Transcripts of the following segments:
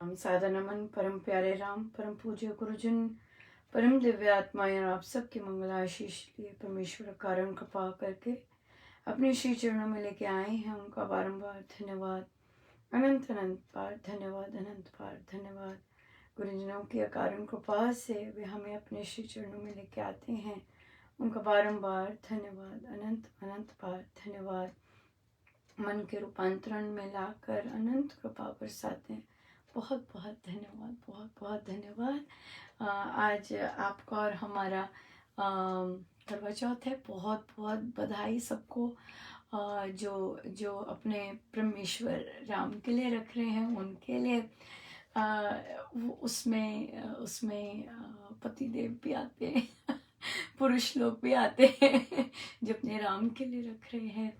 हम सादा नमन परम प्यारे राम, परम पूज्य गुरुजन, परम दिव्य आत्माएं और आप सबकी मंगल आशीष लिए परमेश्वर कारण कृपा करके अपने श्री चरणों में लेके आए हैं। उनका बारंबार धन्यवाद, अनंत अनंत बार धन्यवाद, अनंत बार धन्यवाद। गुरुजनों की अकारण कृपा से वे हमें अपने श्री चरणों में लेके आते हैं। उनका बारंबार धन्यवाद, अनंत अनंत बार धन्यवाद। मन के रूपांतरण में लाकर अनंत कृपा बरसाते हैं। बहुत बहुत धन्यवाद, बहुत बहुत धन्यवाद। आज आपका और हमारा करवा चौथ है। बहुत बहुत बधाई सबको जो जो अपने परमेश्वर राम के लिए रख रहे हैं, उनके लिए वो उसमें उसमें पति देव भी आते हैं पुरुष लोग भी आते हैं जो अपने राम के लिए रख रहे हैं,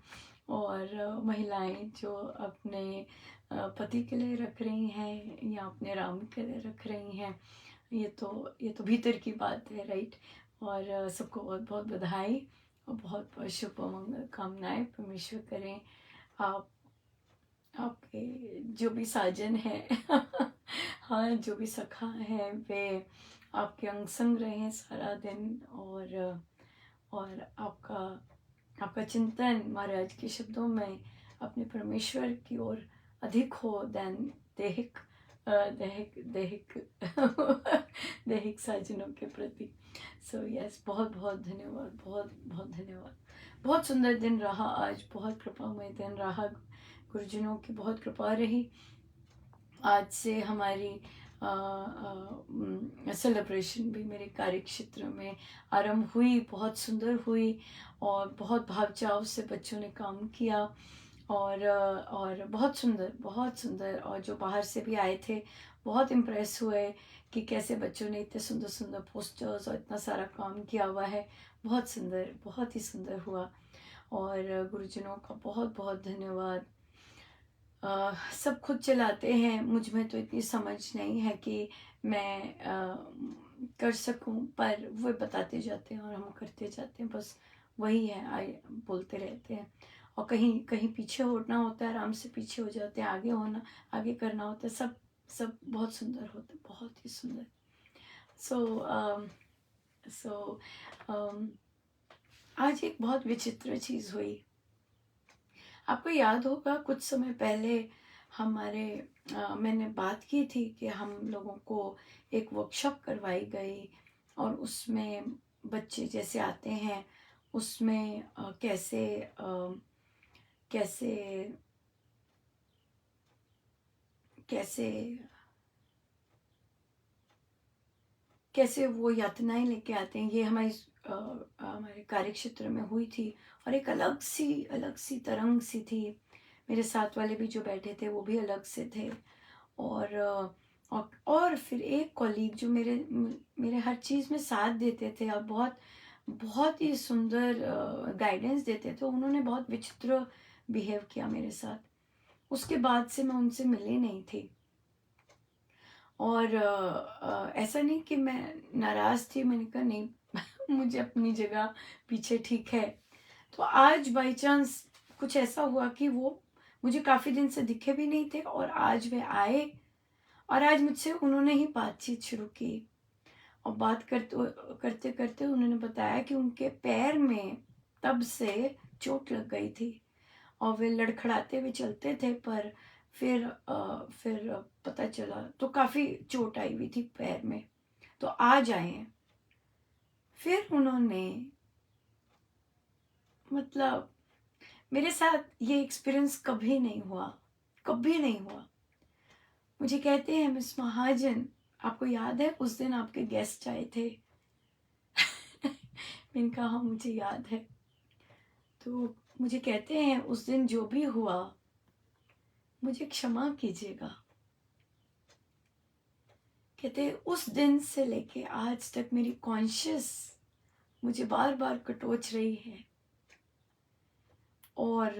और महिलाएं जो अपने पति के लिए रख रही हैं या अपने राम के लिए रख रही हैं। ये तो भीतर की बात है, राइट। और सबको बहुत बहुत बधाई और बहुत बहुत शुभ मंगल कामनाएं। परमेश्वर करें आप आपके जो भी साजन हैं हाँ, जो भी सखा हैं वे आपके अंग संग रहें सारा दिन, और आपका चिंतन महाराज के शब्दों में अपने परमेश्वर की ओर अधिक हो देन दैहिक दैहिक दैहिक दैहिक साजनों के प्रति। सो यस, बहुत बहुत धन्यवाद, बहुत बहुत धन्यवाद। बहुत सुंदर दिन रहा आज, बहुत कृपामय दिन रहा। गुरुजनों की बहुत कृपा रही। आज से हमारी सेलिब्रेशन भी मेरे कार्य क्षेत्र में आरंभ हुई, बहुत सुंदर हुई और बहुत भाव चाव से बच्चों ने काम किया, और बहुत सुंदर, बहुत सुंदर। और जो बाहर से भी आए थे बहुत इम्प्रेस हुए कि कैसे बच्चों ने इतने सुंदर सुंदर पोस्टर्स और इतना सारा काम किया हुआ है। बहुत सुंदर, बहुत ही सुंदर हुआ। और गुरुजनों का बहुत बहुत धन्यवाद। सब खुद चलाते हैं, मुझ में तो इतनी समझ नहीं है कि मैं कर सकूं, पर वो बताते जाते हैं और हम करते जाते हैं। बस वही है, बोलते रहते हैं। और कहीं कहीं पीछे होना होता है, आराम से पीछे हो जाते हैं। आगे करना होता है। सब सब बहुत सुंदर होता है, बहुत ही सुंदर। सो आज एक बहुत विचित्र चीज़ हुई। आपको याद होगा कुछ समय पहले मैंने बात की थी कि हम लोगों को एक वर्कशॉप करवाई गई, और उसमें बच्चे जैसे आते हैं उसमें कैसे कैसे कैसे वो यातनाएं लेके आते हैं। ये हमारे कार्य क्षेत्र में हुई थी, और एक अलग सी तरंग सी थी। मेरे साथ वाले भी जो बैठे थे वो भी अलग से थे। और फिर एक कॉलीग जो मेरे हर चीज़ में साथ देते थे और बहुत बहुत ही सुंदर गाइडेंस देते थे, उन्होंने बहुत विचित्र बिहेव किया मेरे साथ। उसके बाद से मैं उनसे मिली नहीं थी। और ऐसा नहीं कि मैं नाराज़ थी, मैंने कहा नहीं मुझे अपनी जगह पीछे ठीक है। तो आज बाई चांस कुछ ऐसा हुआ कि वो मुझे काफ़ी दिन से दिखे भी नहीं थे, और आज वे आए और आज मुझसे उन्होंने ही बातचीत शुरू की। और बात करते करते उन्होंने बताया कि उनके पैर में तब से चोट लग गई थी, और वे लड़खड़ाते हुए चलते थे, पर फिर पता चला तो काफ़ी चोट आई हुई थी पैर में। तो आज आए हैं। फिर उन्होंने, मतलब मेरे साथ ये एक्सपीरियंस कभी नहीं हुआ, कभी नहीं हुआ। मुझे कहते हैं मिस महाजन, आपको याद है उस दिन आपके गेस्ट आए थे मैंने कहा हाँ मुझे याद है। तो मुझे कहते हैं उस दिन जो भी हुआ मुझे क्षमा कीजिएगा। कहते उस दिन से लेके आज तक मेरी कॉन्शियस मुझे बार बार कटोच रही है, और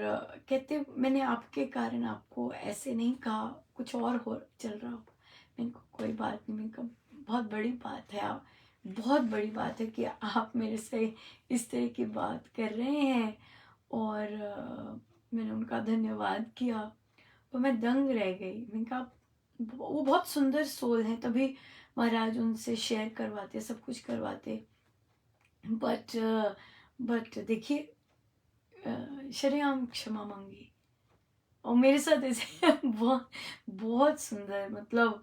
कहते मैंने आपके कारण आपको ऐसे नहीं कहा, कुछ और हो चल रहा हो। मैंने कहा कोई बात नहीं। मैंने कहा बहुत बड़ी बात है, आप बहुत बड़ी बात है कि आप मेरे से इस तरह की बात कर रहे हैं। और मैंने उनका धन्यवाद किया, तो मैं दंग रह गई। मैंने कहा वो बहुत सुंदर सोल हैं, तभी महाराज उनसे शेयर करवाते, सब कुछ करवाते। बट देखिए, शरेआम क्षमा मांगी, और मेरे साथ ऐसे बहुत बहुत सुंदर, मतलब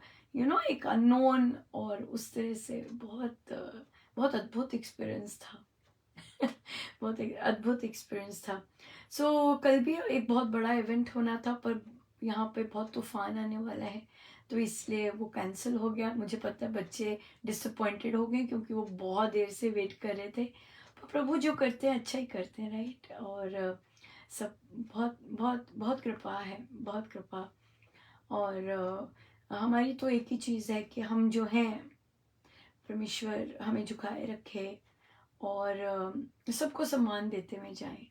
एक अननोन और उस तरह से बहुत अद्भुत एक्सपीरियंस था। बहुत एक अद्भुत एक्सपीरियंस था। सो कल भी एक बहुत बड़ा इवेंट होना था, पर यहाँ पे बहुत तूफान आने वाला है, तो इसलिए वो कैंसिल हो गया। मुझे पता है बच्चे डिसअपॉइंटेड हो गए, क्योंकि वो बहुत देर से वेट कर रहे थे। पर प्रभु जो करते हैं अच्छा ही करते हैं, राइट। और सब बहुत बहुत बहुत कृपा है, बहुत कृपा। और हमारी तो एक ही चीज़ है कि हम जो हैं, परमेश्वर हमें झुकाए रखे, और सबको सम्मान देते हुए जाएं,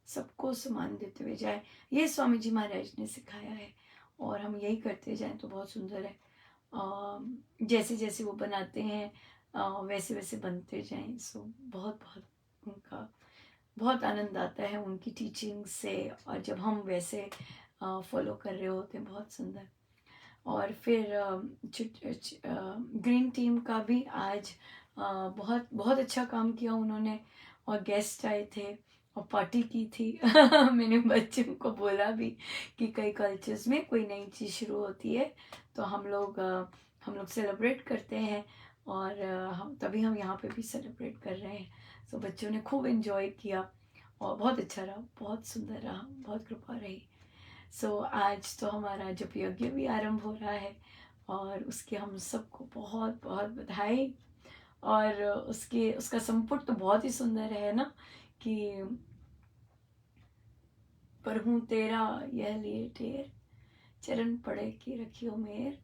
सबको सम्मान देते हुए जाए। ये स्वामी जी महाराज ने सिखाया है, और हम यही करते जाएं तो बहुत सुंदर है। जैसे जैसे वो बनाते हैं वैसे वैसे बनते जाएं। सो बहुत बहुत उनका बहुत आनंद आता है उनकी टीचिंग से, और जब हम वैसे फॉलो कर रहे होते हैं, बहुत सुंदर। और फिर ग्रीन टीम का भी आज बहुत बहुत अच्छा काम किया उन्होंने, और गेस्ट आए थे और पार्टी की थी। मैंने बच्चों को बोला भी कि कई कल्चर्स में कोई नई चीज़ शुरू होती है तो हम लोग सेलिब्रेट करते हैं, और हम यहाँ पे भी सेलिब्रेट कर रहे हैं। तो बच्चों ने खूब एंजॉय किया, और बहुत अच्छा रहा, बहुत सुंदर रहा, बहुत कृपा रही। सो आज तो हमारा जप यज्ञ भी आरंभ हो रहा है, और उसके हम सबको बहुत बहुत बधाई। और उसका संपुट तो बहुत ही सुंदर है ना, कि पर हूँ तेरा यह लिए ढेर, चरण पड़े की रखियो मेर,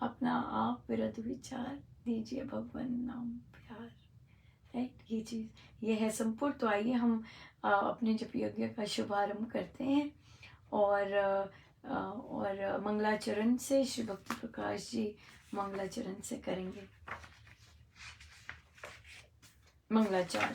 अपना आप विरध विचार, दीजिए भगवान नाम प्यार। राइट, ये चीज़ ये है संपुट। तो आइए हम अपने जप यज्ञ का शुभारंभ करते हैं, और मंगलाचरण से श्री भक्ति प्रकाश जी मंगलाचरण से करेंगे। मंगलाचार।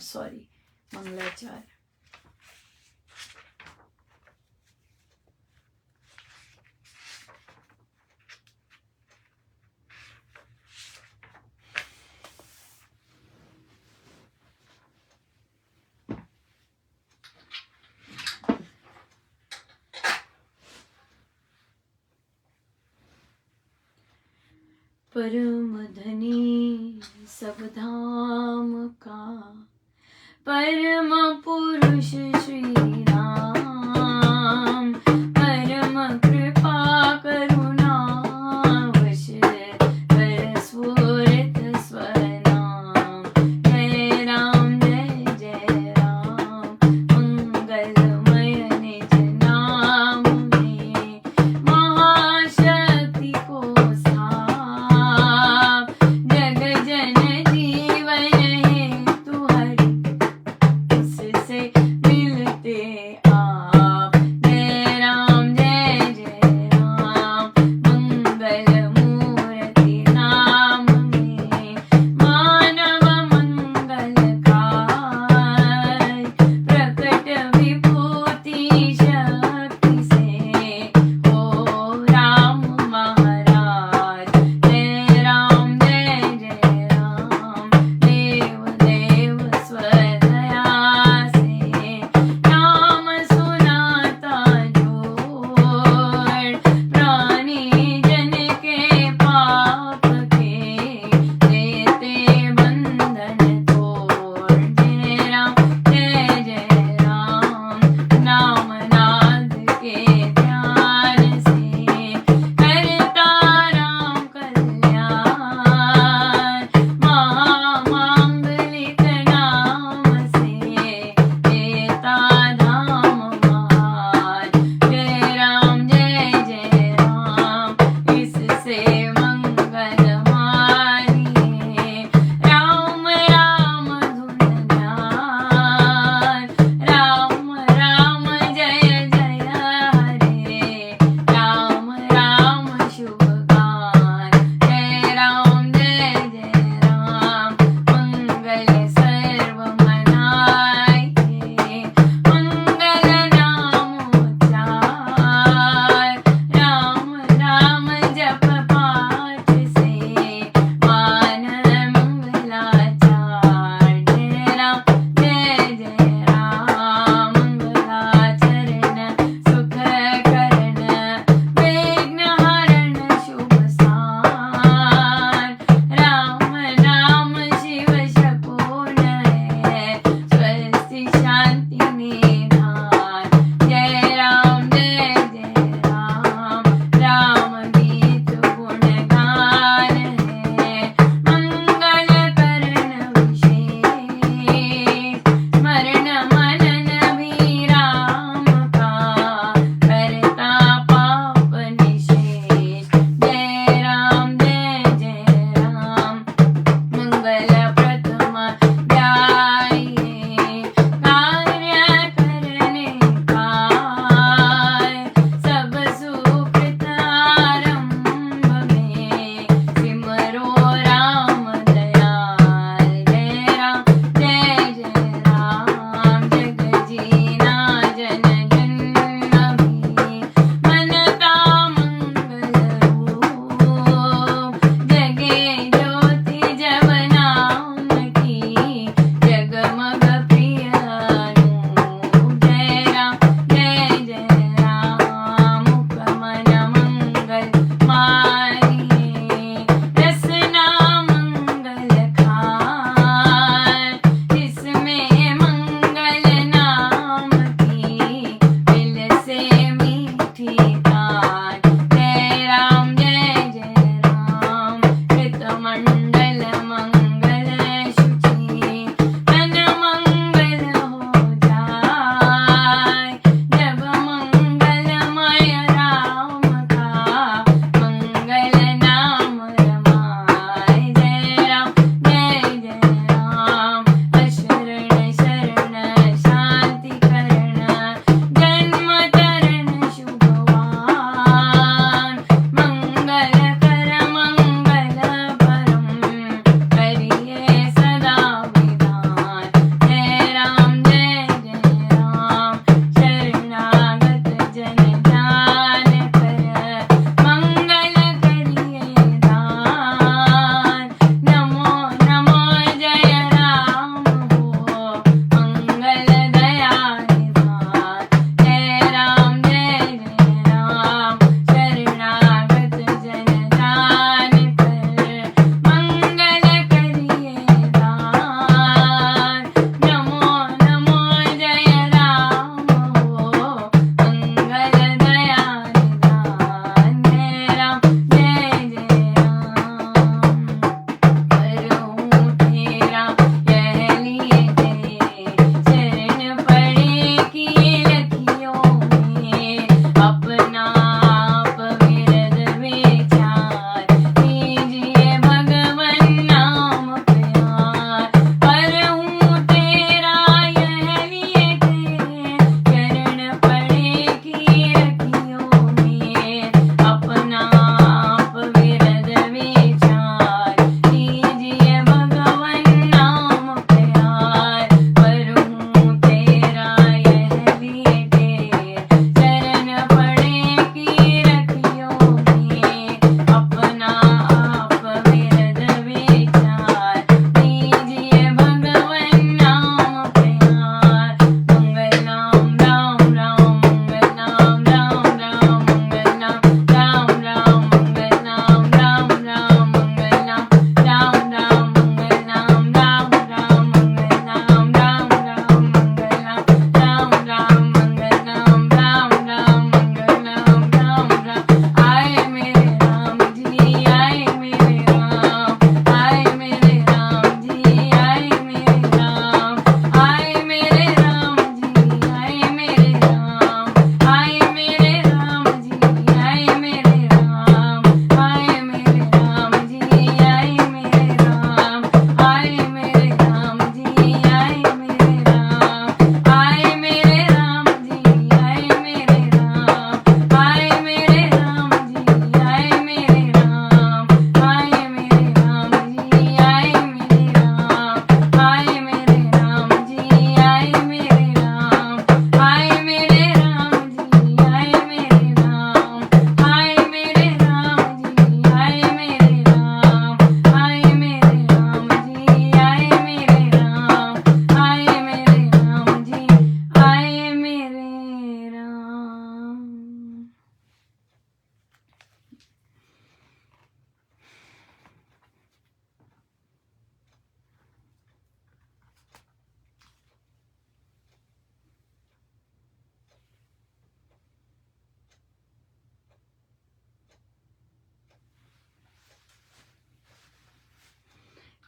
परम धनी सब धाम का, परम पुरुष श्री राम, परम कृपा करुणा वश, कर स्फुरित स्वनाम। जय राम जय राम, मंगलमय निज नाम में, महाशक्ति को जप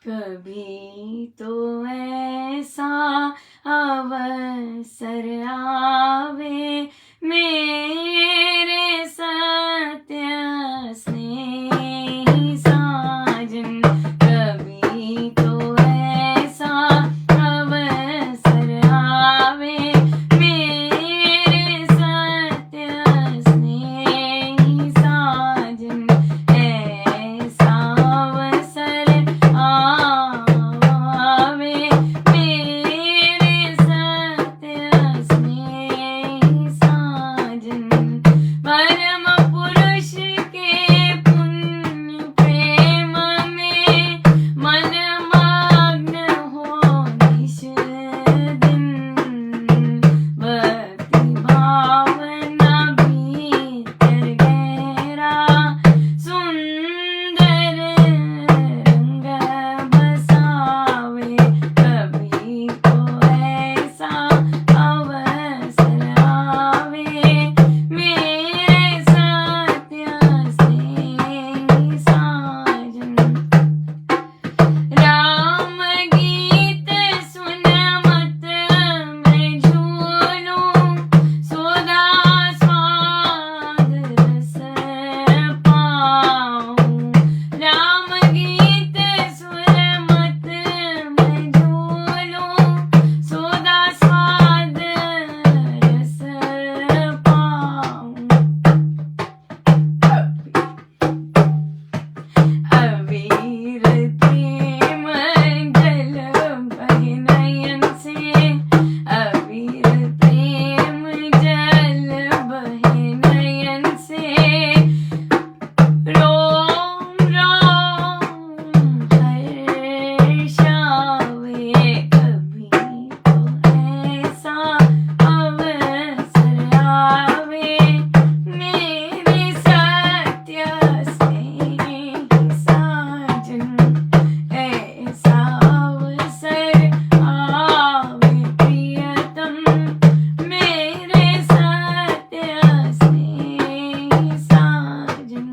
कभी तो ऐसा अवसर आवे मेरे सत्य स्नेही साजन, कभी तो ऐसा अवसर आवे मेरे सत्य स्नेही साजन, ऐसा अवसर आवे मेरे सत्य स्नेही साजन, परम पुरुष के पुण्य प्रेम में मन मग्न हो निश दिन, भक्ति भावना भीतर गहरा सुंदर रंग बसावे, कभी तो ऐसा अवसर आवे मेरे सत्य स्नेही साजन, राम गीत सुन मत मैं झूलूं, सोदा स्वाद रस पाऊं, राम गीत सुन मत मैं झूलूं, सोदा स्वाद रस पाऊं, अबीर प्रेम जल बहे नयन से, अबीर प्रेम जल बहे नयन से, रोम रोम हर्षावे, कभी तो ऐसा अवसर आवे मेरे सत्य स्नेही साजन, ऐसा अवसर आवे प्रियतम मेरे सत्य स्नेही साजन,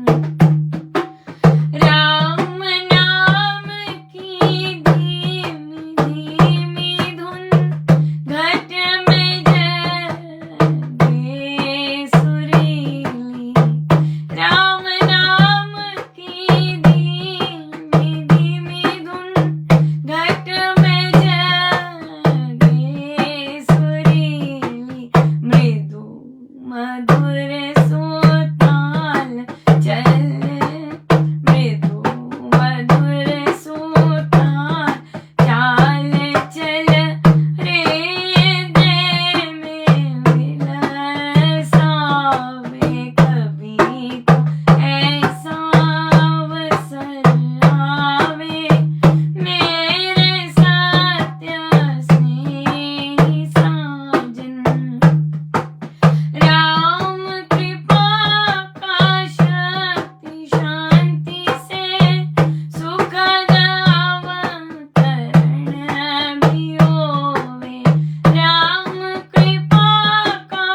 राम नाम की धीमी धीमी धुन घट में जगे सुरीली, राम नाम की धीमी धीमी धुन घट में जगे सुरीली, मृदु मधुर सुताल चल, मृदु मधुर सुताल चाल चल रे दे में विलसावे, कभी तो ऐसा अवसर आवे मेरे सत्य स्नेही साजन, राम कृपा का शक्ति शांति से सुखद अवतरण भी होवे, राम कृपा का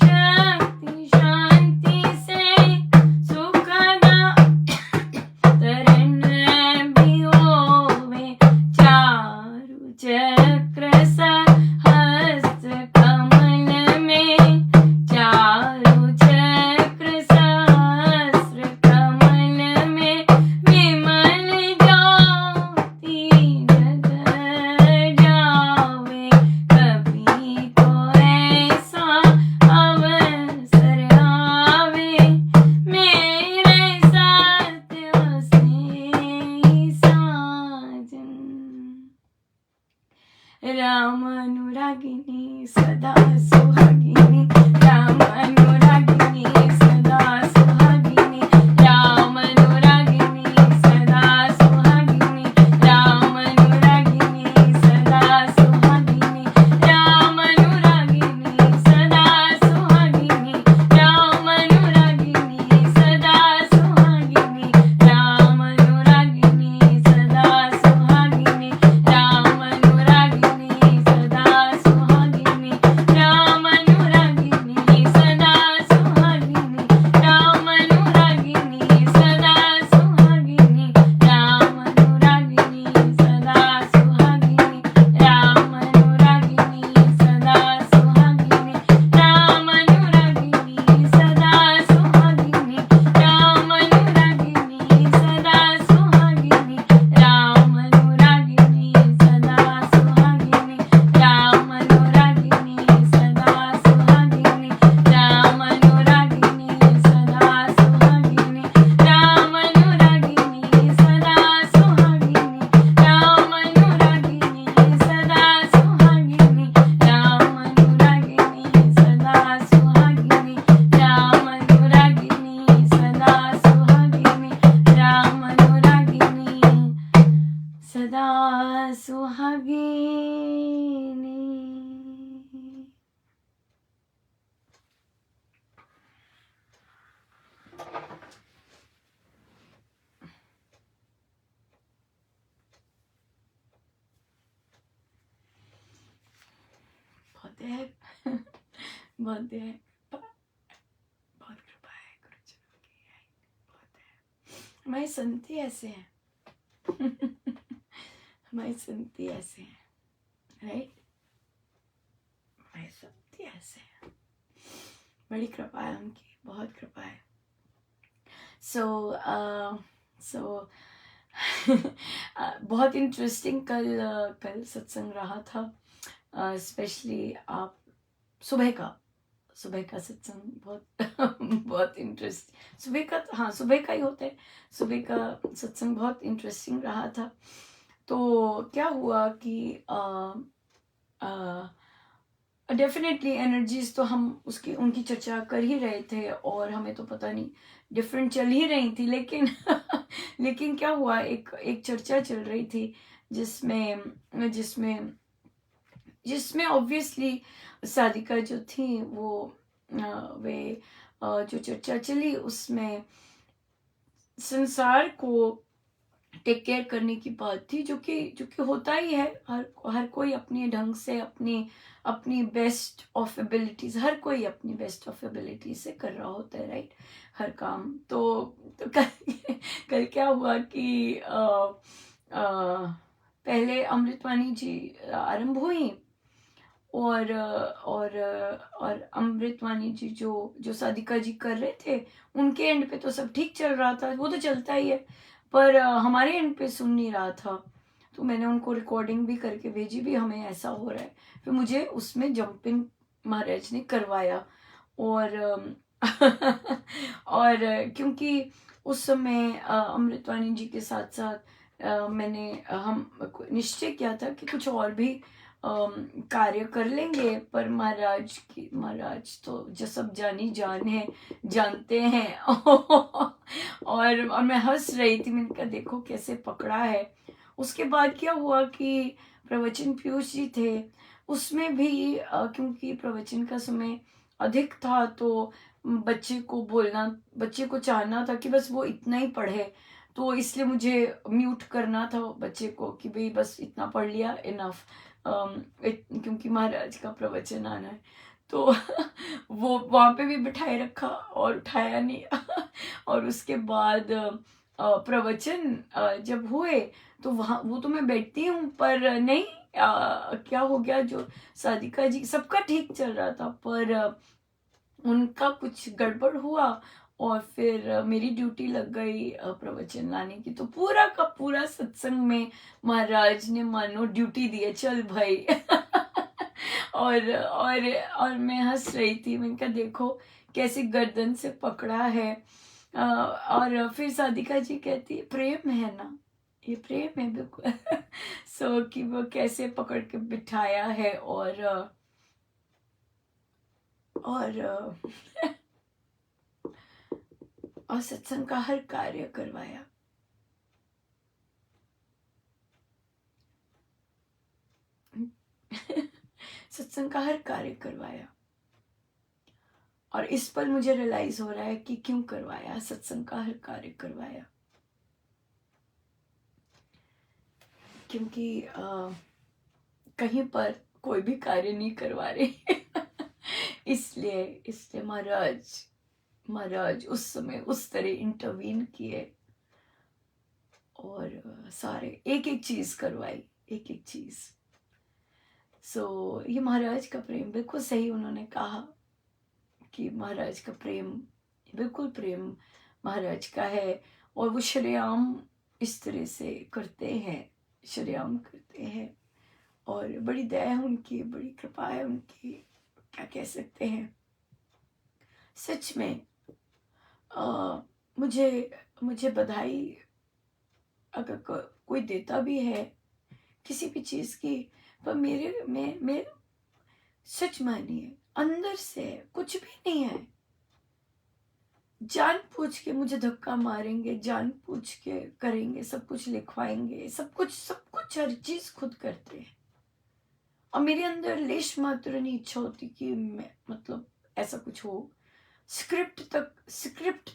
शक्ति शांति से सुखद अवतरण भी होवे, चारु चक्र सहस्त्र कमल में, चारु चक्र सहस्त्र कमल में, विमल ज्योति जग जावे, कभी तो ऐसा अवसर आवे मेरे सत्य स्नेही साजन, राम अनुरागिनी सदा सुहागिनी, राम अनुरागिनी सदा सुहागिनी, राम अनुरागिनी सदा सुहागिनी, राम अनुरागिनी सदा सुहागिनी, राम अनुरागिनी सदा सुहागिनी, राम अनुरागिनी सदा सुहागिनी, राम अनुरागिनी सदा सुहागिनी, राम अनुरागिनी सदा सुहागिनी, राम अनुरागिनी है बहुत है, बहुत कृपा है गुरुजनों की, बहुत है। हमारी संगति ऐसे है हमारी संगति ऐसे है, राइट, हमारी संगति ऐसे है, बड़ी कृपा है उनकी, बहुत कृपा है। सो बहुत इंटरेस्टिंग कल सत्संग रहा था, स्पेशली आप सुबह का सत्संग बहुत बहुत इंटरेस्ट, सुबह का, हाँ सुबह का ही होता है, सुबह का सत्संग बहुत इंटरेस्टिंग रहा था। तो क्या हुआ कि डेफिनेटली एनर्जीज तो हम उसकी उनकी चर्चा कर ही रहे थे, और हमें तो पता नहीं डिफरेंट चल ही रही थी, लेकिन लेकिन क्या हुआ, एक चर्चा चल रही थी जिसमें जिसमें जिसमें ऑब्वियसली साधिका जो थी वो वे जो चर्चा चली उसमें संसार को टेक केयर करने की बात थी, जो कि होता ही है, हर कोई अपने ढंग से अपनी बेस्ट ऑफ एबिलिटीज, हर कोई अपनी बेस्ट ऑफ एबिलिटीज से कर रहा होता है, राइट, हर काम। तो कल क्या हुआ कि पहले अमृतवाणी जी आरंभ हुई, और अमृतवाणी जी जो साधिका जी कर रहे थे, उनके एंड पे तो सब ठीक चल रहा था, वो तो चलता ही है, पर हमारे एंड पे सुन नहीं रहा था। तो मैंने उनको रिकॉर्डिंग भी करके भेजी भी, हमें ऐसा हो रहा है, फिर मुझे उसमें जंपिंग महाराज ने करवाया, और और क्योंकि उस समय अमृतवाणी जी के साथ साथ मैंने हम निश्चय किया था कि कुछ और भी कार्य कर लेंगे, पर महाराज तो जो सब जानी जान है, जानते हैं और मैं हंस रही थी, मैंने कहा देखो कैसे पकड़ा है। उसके बाद क्या हुआ कि प्रवचन पीयूष जी थे, उसमें भी क्योंकि प्रवचन का समय अधिक था, तो बच्चे को चाहना था कि बस वो इतना ही पढ़े, तो इसलिए मुझे म्यूट करना था बच्चे को कि भाई बस इतना पढ़ लिया, इनफ, क्योंकि महाराज का प्रवचन आना है। तो वो वहां पे भी बिठाए रखा और उठाया नहीं और उसके बाद प्रवचन जब हुए तो वहां, वो तो मैं बैठती हूँ, पर नहीं, क्या हो गया, जो साधिका जी सबका ठीक चल रहा था, पर उनका कुछ गड़बड़ हुआ, और फिर मेरी ड्यूटी लग गई प्रवचन लाने की। तो पूरा का पूरा सत्संग में महाराज ने मानो ड्यूटी दी है, चल भाई और मैं हंस रही थी, मैंने कहा देखो कैसे गर्दन से पकड़ा है। और फिर साधिका जी कहती है प्रेम है ना, ये प्रेम है बिल्कुल सो कि वो कैसे पकड़ के बिठाया है, और और सत्संग का हर कार्य करवाया। सत्संग का हर कार्य करवाया, और इस पर मुझे रियलाइज हो रहा है कि क्यों करवाया, सत्संग का हर कार्य करवाया, क्योंकि कहीं पर कोई भी कार्य नहीं करवा रहे इसलिए महाराज उस समय उस तरह इंटरवीन किए, और सारे एक एक चीज करवाई, एक एक चीज। सो ये महाराज का प्रेम, बिल्कुल सही उन्होंने कहा कि महाराज का प्रेम, बिल्कुल प्रेम महाराज का है, और वो शरेआम इस तरह से करते हैं, शरेआम करते हैं, और बड़ी दया है उनकी, बड़ी कृपा है उनकी, क्या कह सकते हैं। सच में मुझे बधाई अगर कोई देता भी है किसी भी चीज की, पर मैं सच मानिए अंदर से कुछ भी नहीं है, जान पूछ के मुझे धक्का मारेंगे, जान पूछ के करेंगे, सब कुछ लिखवाएंगे, सब कुछ हर चीज खुद करते हैं, और मेरे अंदर लेश मात्र नहीं इच्छा होती कि मैं मतलब ऐसा कुछ हो। स्क्रिप्ट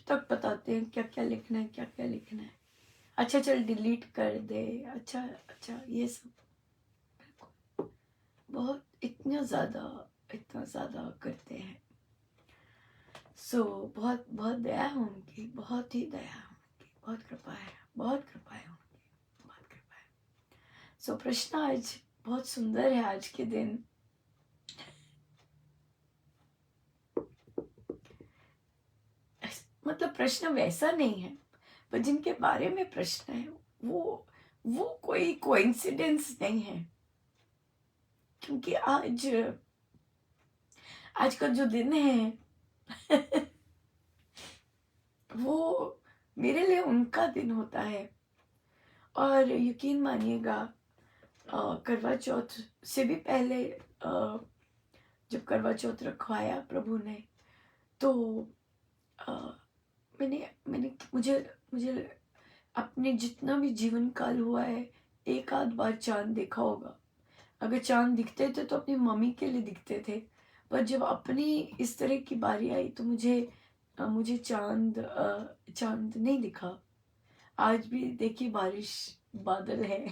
तक बताते हैं क्या क्या लिखना है, क्या क्या लिखना है, अच्छा चल डिलीट कर दे, अच्छा ये सब, बहुत इतना ज्यादा इतना ज़्यादा करते हैं। सो बहुत बहुत दया है उनकी, बहुत ही दया है उनकी, बहुत कृपा है, बहुत कृपा है उनकी, बहुत कृपा है। सो प्रश्न आज बहुत सुंदर है आज के दिन। मतलब प्रश्न वैसा नहीं है, पर जिनके बारे में प्रश्न है वो कोई कोइंसिडेंस नहीं है, क्योंकि आज का जो दिन है वो मेरे लिए उनका दिन होता है। और यकीन मानिएगा, करवा चौथ से भी पहले जब करवा चौथ रखवाया प्रभु ने, तो अ, मैंने मुझे मुझे अपने जितना भी जीवन काल हुआ है, एक आध बार चांद देखा होगा। अगर चांद दिखते थे तो अपनी मम्मी के लिए दिखते थे, पर जब अपनी इस तरह की बारी आई तो मुझे चांद नहीं दिखा। आज भी देखिए बारिश, बादल है।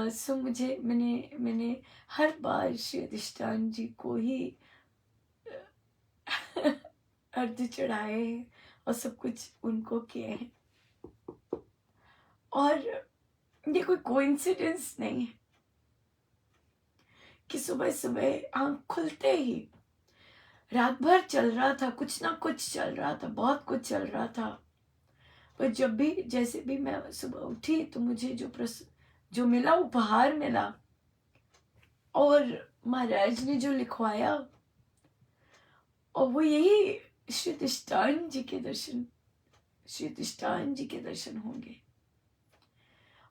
सो मुझे मैंने हर बार श्री अधिष्ठान जी को ही अर्घ्य चढ़ाए हैं और सब कुछ उनको किए हैं। और ये कोई कोइंसिडेंस नहीं है कि सुबह सुबह आँख खुलते ही रात भर चल रहा था, कुछ ना कुछ चल रहा था, बहुत कुछ चल रहा था, पर जब भी जैसे भी मैं सुबह उठी तो मुझे जो मिला, उपहार मिला, और महाराज ने जो लिखवाया, और वो यही श्री अधिष्ठान जी के दर्शन, श्री अधिष्ठान जी के दर्शन होंगे।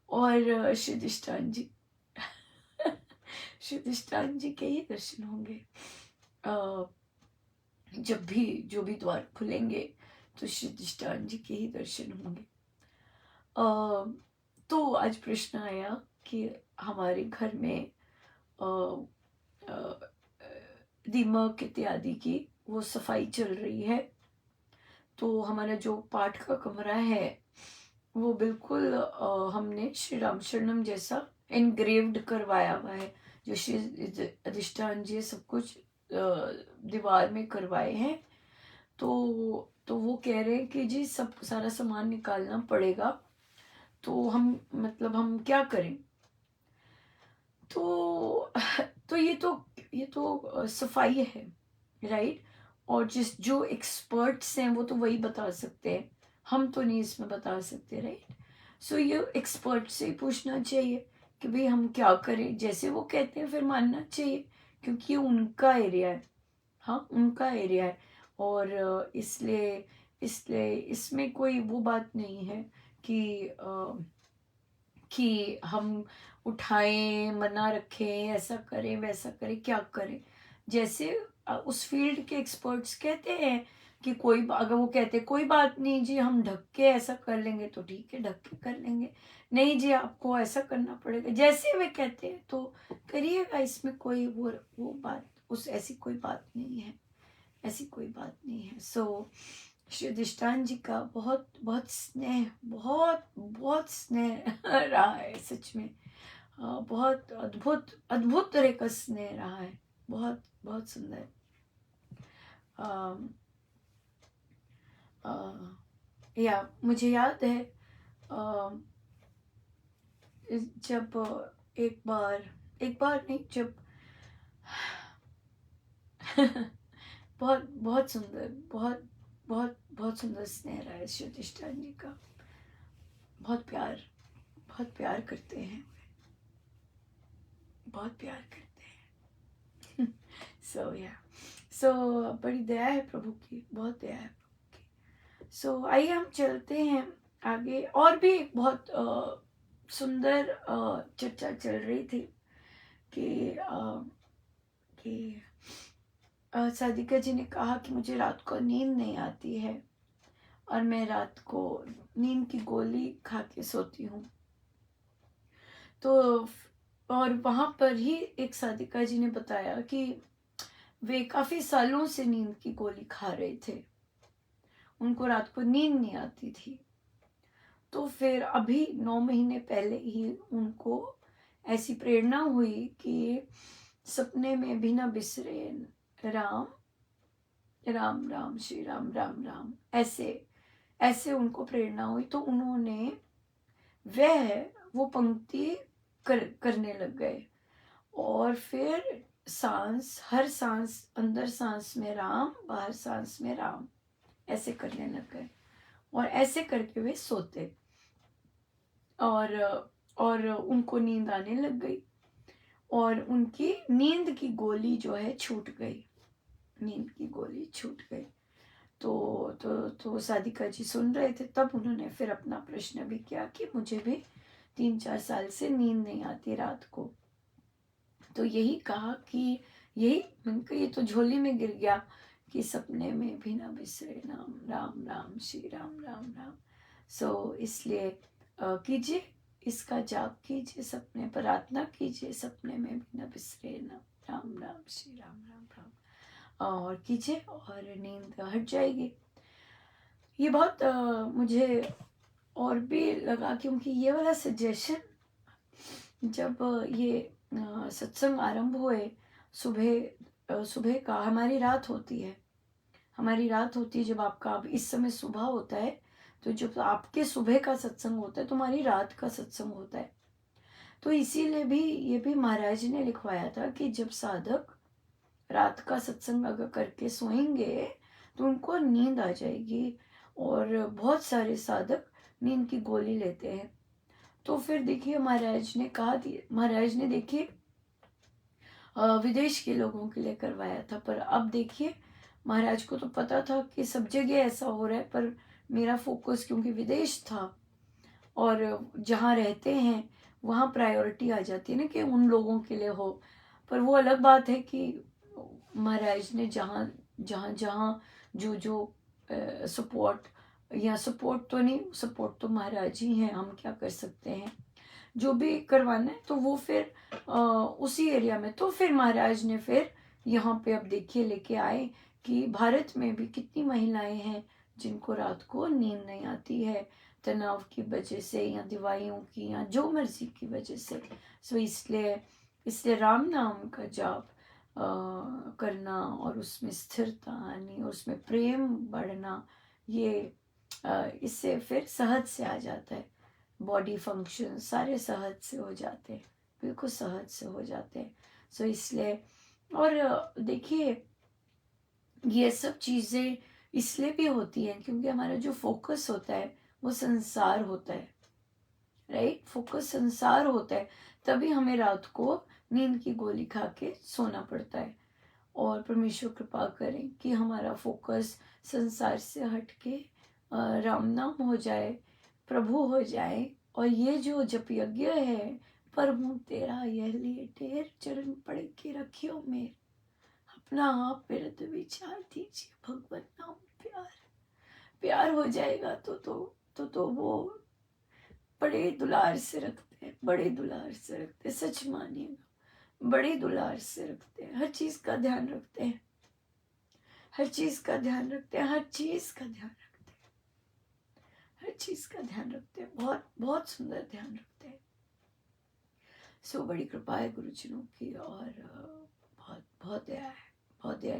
और श्री अधिष्ठान जी श्री अधिष्ठान जी के ही दर्शन होंगे। जब भी जो भी द्वार खुलेंगे तो श्री अधिष्ठान जी के ही दर्शन होंगे। तो आज प्रश्न आया कि हमारे घर में दीमक इत्यादि की वो सफाई चल रही है। तो हमारा जो पाठ का कमरा है वो बिल्कुल हमने श्री राम शरणम जैसा एनग्रेव्ड करवाया हुआ है। जो श्री अधिष्ठान जी सब कुछ दीवार में करवाए हैं। तो वो कह रहे हैं कि जी सब सारा सामान निकालना पड़ेगा, तो हम क्या करें। तो ये तो सफाई है, राइट। और जो एक्सपर्ट्स हैं वो तो वही बता सकते हैं, हम तो नहीं इसमें बता सकते, राइट। सो ये एक्सपर्ट से ही पूछना चाहिए कि भाई हम क्या करें, जैसे वो कहते हैं फिर मानना चाहिए, क्योंकि ये उनका एरिया है। हाँ, उनका एरिया है। और इसलिए इसलिए इसमें कोई वो बात नहीं है कि हम उठाएं, मना रखें, ऐसा करें वैसा करें, क्या करें। जैसे उस फील्ड के एक्सपर्ट्स कहते हैं कि अगर वो कहते हैं कोई बात नहीं जी, हम ढक के ऐसा कर लेंगे, तो ठीक है, ढक के कर लेंगे। नहीं जी, आपको ऐसा करना पड़ेगा, जैसे वे कहते हैं तो करिएगा। इसमें कोई वो बात, ऐसी कोई बात नहीं है, ऐसी कोई बात नहीं है। श्री अधिष्ठान जी का बहुत बहुत स्नेह, बहुत बहुत स्नेह रहा है सच में। बहुत अद्भुत अद्भुत तरह का स्नेह रहा है, बहुत बहुत सुंदर। या मुझे याद है जब एक बार नहीं, जब बहुत बहुत सुंदर, बहुत बहुत बहुत सुंदर स्नेह रहा है श्री अधिष्ठान जी का। बहुत प्यार करते हैं, बहुत प्यार करते हैं। सो बड़ी दया है प्रभु की, बहुत दया है प्रभु की। सो आइए हम चलते हैं आगे। और भी एक बहुत सुंदर चर्चा चल रही थी कि सादिका जी ने कहा कि मुझे रात को नींद नहीं आती है और मैं रात को नींद की गोली खा के सोती हूँ। तो और वहाँ पर ही एक सादिका जी ने बताया कि वे काफ़ी सालों से नींद की गोली खा रहे थे, उनको रात को नींद नहीं आती थी। तो फिर अभी 9 महीने पहले ही उनको ऐसी प्रेरणा हुई कि सपने में भी न बिसरे राम, राम राम श्री राम राम राम, ऐसे ऐसे उनको प्रेरणा हुई। तो उन्होंने वो पंक्ति करने लग गए। और फिर हर सांस, अंदर सांस में राम, बाहर सांस में राम, ऐसे करने लग गए। और ऐसे करके वे सोते और उनको नींद आने लग गई और उनकी नींद की गोली जो है छूट गई, नींद की गोली छूट गई। तो साधिका जी सुन रहे थे, तब उन्होंने फिर अपना प्रश्न भी किया कि मुझे भी 3-4 साल से नींद नहीं आती रात को। तो यही कहा कि ये तो झोली में गिर गया कि सपने में भी ना बिसरे नाम, राम राम श्री राम राम राम। सो इसलिए कीजिए, इसका जाप कीजिए, सपने प्रार्थना कीजिए, सपने में भी ना बिसरे नाम, राम राम श्री राम राम राम, और कीजिए और नींद हट जाएगी। ये बहुत मुझे और भी लगा, क्योंकि ये वाला सजेशन जब ये सत्संग आरंभ हुए, सुबह का हमारी रात होती है, जब आपका अब इस समय सुबह होता है, तो जब आपके सुबह का सत्संग होता है तो हमारी रात का सत्संग होता है। तो इसीलिए भी ये भी महाराज ने लिखवाया था कि जब साधक रात का सत्संग अगर करके सोएंगे तो उनको नींद आ जाएगी। और बहुत सारे साधक नींद की गोली लेते हैं। तो फिर देखिए महाराज ने देखिए विदेश के लोगों के लिए करवाया था, पर अब देखिए महाराज को तो पता था कि सब जगह ऐसा हो रहा है, पर मेरा फोकस क्योंकि विदेश था और जहाँ रहते हैं वहाँ प्रायोरिटी आ जाती है ना कि उन लोगों के लिए हो। पर वो अलग बात है कि महाराज ने जहाँ जहाँ जो सपोर्ट, या सपोर्ट तो नहीं, सपोर्ट तो महाराज ही हैं, हम क्या कर सकते हैं, जो भी करवाना है तो वो फिर उसी एरिया में। तो फिर महाराज ने फिर यहाँ पे अब देखिए लेके आए कि भारत में भी कितनी महिलाएं हैं जिनको रात को नींद नहीं आती है, तनाव की वजह से या दवाइयों की या जो मर्जी की वजह से। सो इसलिए राम नाम का जाप करना और उसमें स्थिरता आनी और उसमें प्रेम बढ़ना, ये इससे फिर सहज से आ जाता है। बॉडी फंक्शन सारे सहज से हो जाते हैं, बिल्कुल सहज से हो जाते हैं। सो इसलिए, और देखिए ये सब चीज़ें इसलिए भी होती हैं क्योंकि हमारा जो फोकस होता है वो संसार होता है, राइट। फोकस संसार होता है, तभी हमें रात को नींद की गोली खा के सोना पड़ता है। और परमेश्वर कृपा करें कि हमारा फोकस संसार से हट के राम नाम हो जाए, प्रभु हो जाए। और ये जो जप यज्ञ है, प्रभु तेरा यह लिए ढेर, चरण पड़ के रखियो मेर, अपना आप बिरद विचार दीजिए, भगवान नाम प्यार हो जाएगा तो वो बड़े दुलार से रखते हैं, बड़े दुलार से रखते हैं, सच मानिएगा, बड़े दुलार से रखते हैं, हर चीज का ध्यान रखते हैं, हर चीज का ध्यान रखते हैं, हर चीज का ध्यान रखते हैं, हर चीज का ध्यान रखते हैं, बहुत बहुत सुंदर ध्यान रखते हैं। सो बड़ी कृपा है गुरुजनों की, और बहुत बहुत दया है, बहुत दया।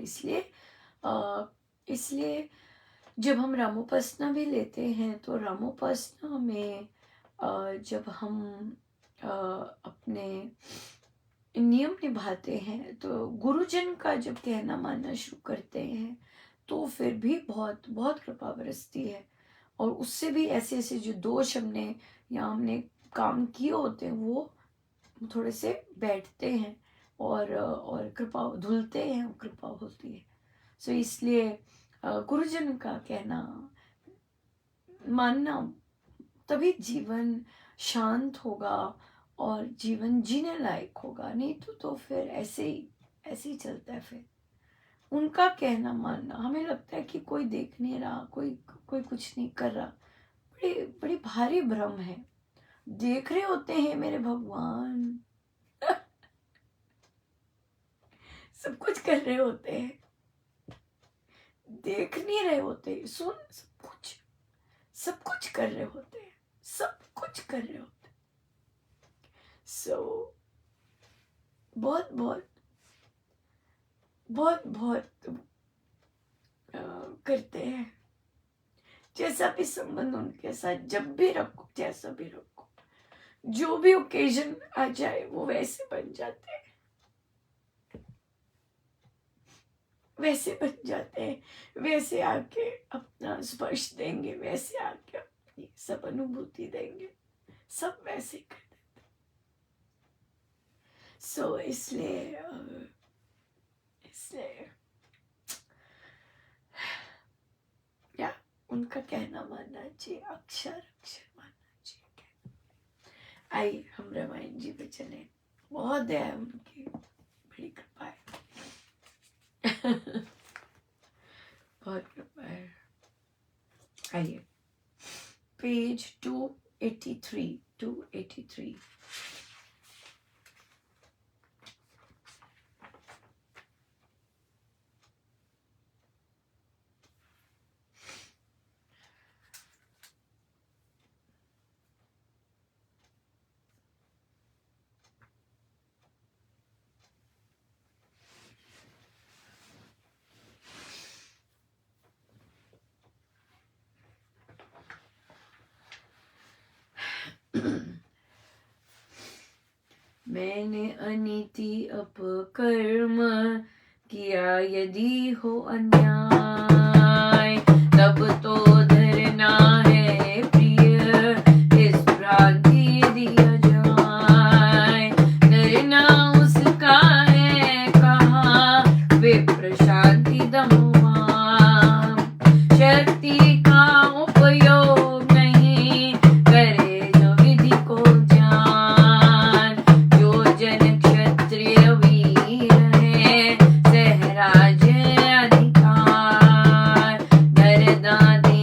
इसलिए जब हम रामोपासना भी लेते हैं तो रामोपासना में जब हम अपने नियम निभाते हैं तो गुरुजन का जब कहना मानना शुरू करते हैं तो फिर भी बहुत बहुत कृपा बरसती है। और उससे भी ऐसे ऐसे जो दोष हमने काम किए होते हैं वो थोड़े से बैठते हैं और कृपा धुलते हैं, कृपा होती है। सो इसलिए गुरुजन का कहना मानना, तभी जीवन शांत होगा और जीवन जीने लायक होगा। नहीं तो फिर ऐसे ही चलता है। फिर उनका कहना मानना, हमें लगता है कि कोई देख नहीं रहा, कोई कुछ नहीं कर रहा, बड़ी बड़ी भारी भ्रम है। देख रहे होते हैं मेरे भगवान सब कुछ कर रहे होते हैं, देख नहीं रहे होते, सुन सब कुछ कर रहे होते हैं, सब कुछ कर रहे होते हैं, सो बहुत बहुत बहुत बहुत करते हैं। जैसा भी संबंध उनके साथ जब भी रखो, जैसा भी रखो, जो भी ओकेजन आ जाए वो वैसे बन जाते हैं, वैसे बन जाते हैं, वैसे आके अपना स्पर्श देंगे, वैसे आके अपनी सब अनुभूति देंगे, सब वैसे कर देते। सो इसलिए या उनका कहना मानना चाहिए, अक्षर अक्षर मानना चाहिए। आइए हम रामायण जी पे चले। बहुत दया है उनकी, बड़ी कृपा है। बहुत कृपा है। आइए पेज 283। मैंने अनीति अपकर्म किया यदि हो अन्याय, तब तो धरना है प्रिय इस भ्रांति दिया जाए। धरना उसका है कहा विप्र शांति दमवा, शक्ति का उपयोग नहीं करे जो विधि को जान। जो जन क्षत्रिय वीर है सहराज अधिकार, दरदा दे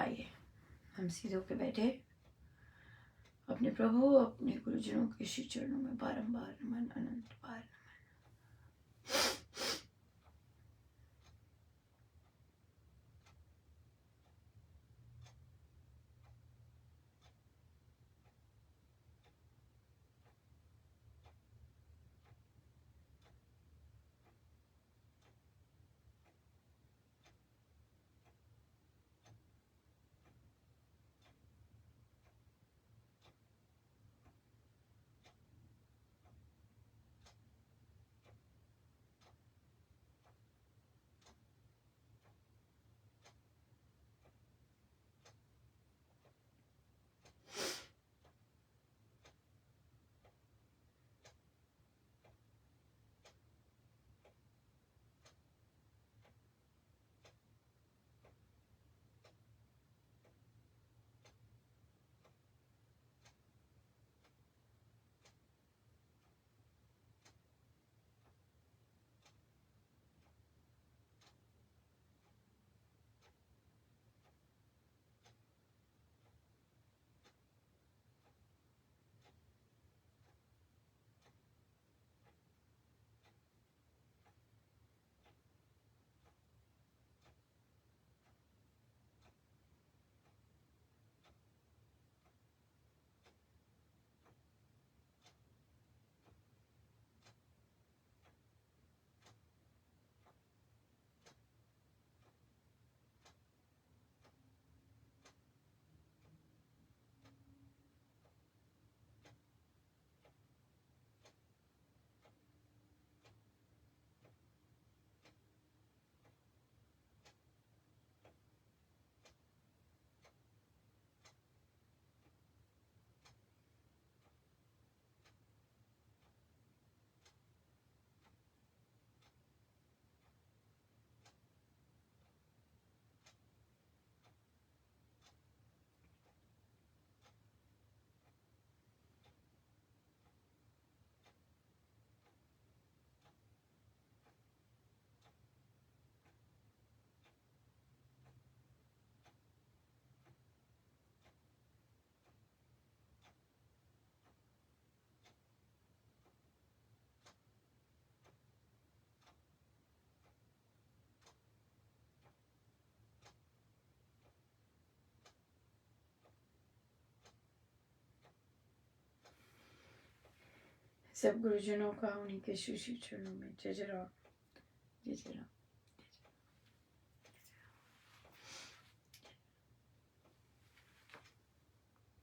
आइए हम सीधे होके बैठे, अपने प्रभु अपने गुरुजनों के श्री चरणों में बारंबार नमन, अनंत बार नमन। सब गुरुजनों का उन्हीं के श्री चरणों में जय जय राम, जय जय राम।